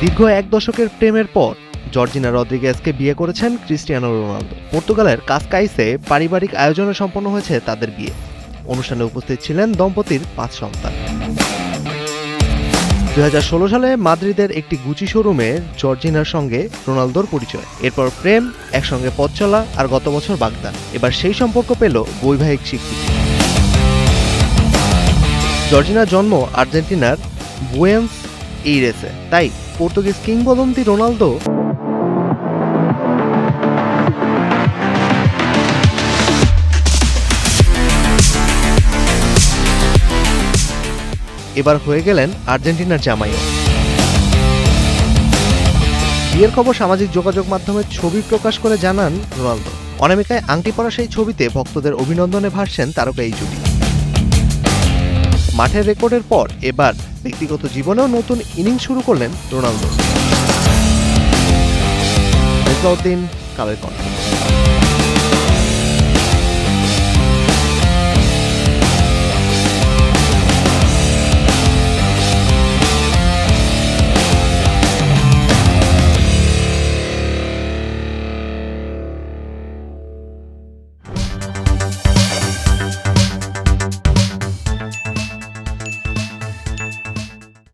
দীর্ঘ এক দশকের প্রেমের পর জর্জিনা রদ্রিগেজকে বিয়ে করেছেন ক্রিস্টিয়ানো রোনালদো। পর্তুগালের কাসকাইসে পারিবারিক আয়োজনে সম্পন্ন হয়েছে তাদের বিয়ে। অনুষ্ঠানে উপস্থিত ছিলেন দম্পতির 5 সন্তান। 2016 সালে মাদ্রিদের একটি গুচি শোরুমে জর্জিনার সঙ্গে রোনালদোর পরিচয়। এরপর প্রেম, একসঙ্গে পথ চলা আর গত বছর বাগদান। এবার সেই সম্পর্ক পেল বৈবাহিক স্বীকৃতি। জর্জিনার জন্ম আর্জেন্টিনার বুয়েনস এইরেসে, তাই পর্তুগিজ কিংবদন্তি রোনালদো এবার হয়ে গেলেন আর্জেন্টিনার জামাইও। বিয়ের খবর সামাজিক যোগাযোগ মাধ্যমে ছবি প্রকাশ করে জানান রোনালদো। অনামিকায় আংটি পরা সেই ছবিতে ভক্তদের অভিনন্দনে ভাসছেন তারকা এই জুটি। মাঠের রেকর্ডের পর এবার ব্যক্তিগত জীবনেও নতুন ইনিংস শুরু করলেন রোনালদো। কালের কণ্ঠ।